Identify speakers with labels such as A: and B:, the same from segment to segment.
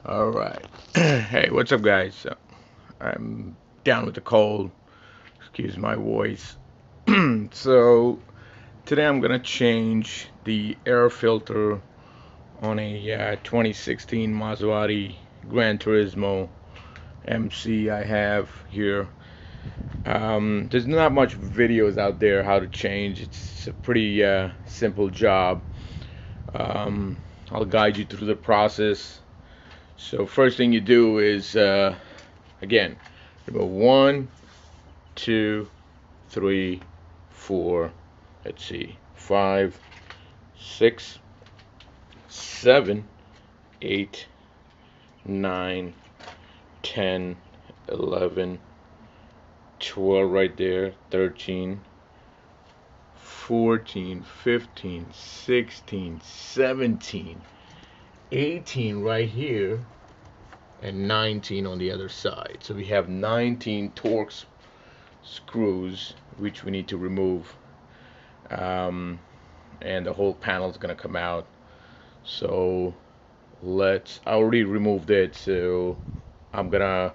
A: All right. Hey, what's up, guys? I'm down with the cold. Excuse my voice. So, today I'm gonna change the air filter on a 2016 Maserati Granturismo MC I have here. There's not much videos out there how to change. It's a pretty simple job. Um, I'll guide you through the process. So, first thing you do is again, remove one, two, three, four, let's see, five, six, seven, eight, nine, 10, 11, 12 right there, 13, 14, 15, 16, 17, 18 right here, and 19 on the other side. So we have 19 Torx screws which we need to remove, um, and the whole panel is gonna come out. So I already removed it, so I'm gonna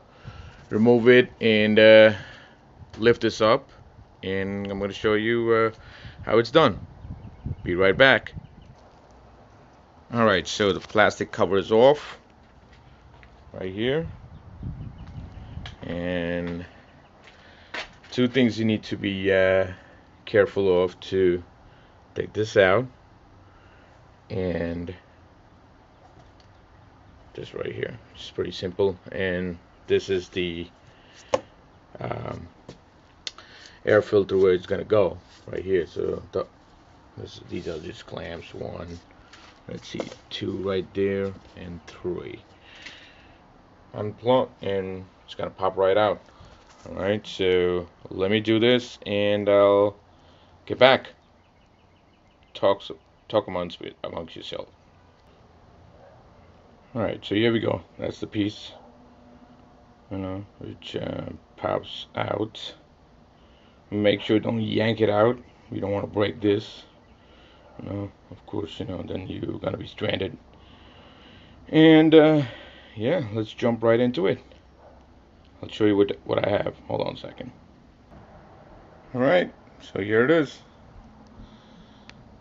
A: remove it and lift this up, and I'm gonna show you how it's done. Be right back. Alright, so the plastic cover is off right here, and two things you need to be careful of to take this out, and this right here. It's pretty simple, and this is the um, air filter where it's gonna go right here. So these are just clamps. One, let's see, two right there, and three. Unplug, and it's gonna pop right out. All right, so let me do this, and I'll get back. Talk amongst yourself. All right, so here we go. That's the piece, which pops out. Make sure don't yank it out. You don't want to break this. Of course, then you're gonna be stranded. And yeah, let's jump right into it. I'll show you what I have. Hold on a second. All right, so here it is.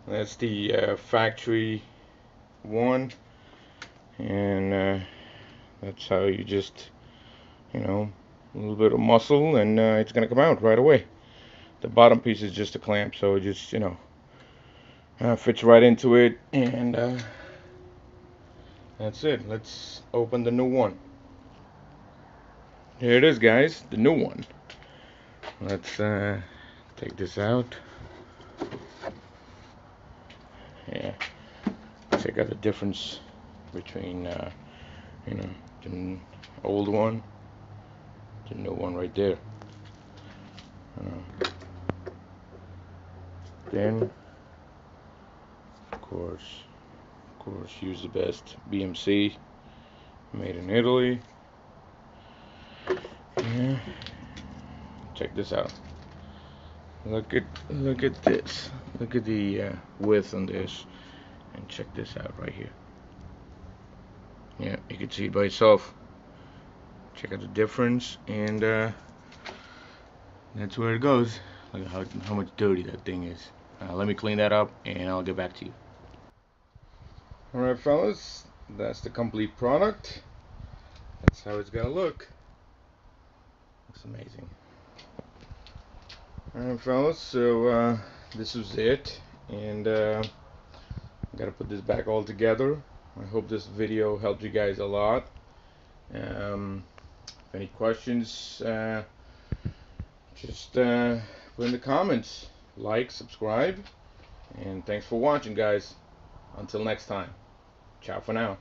A: That's the factory one, and that's how you just, a little bit of muscle, and it's gonna come out right away. The bottom piece is just a clamp, so it just, fits right into it, and that's it. Let's open the new one. Here it is, guys, the new one. Let's take this out. Yeah, check out the difference between the old one, the new one right there. Then, of course, use the best BMC, made in Italy. Yeah, check this out. Look at this. Look at the width on this, and check this out right here. Yeah, you can see it by itself. Check out the difference, and that's where it goes. Look at how much dirty that thing is. Let me clean that up, and I'll get back to you. Alright, fellas, that's the complete product. That's how it's gonna look. Looks amazing. Alright, fellas, so this was it, and I gotta put this back all together. I hope this video helped you guys a lot. If any questions, just put in the comments. Like, subscribe, and thanks for watching, guys. Until next time, ciao for now.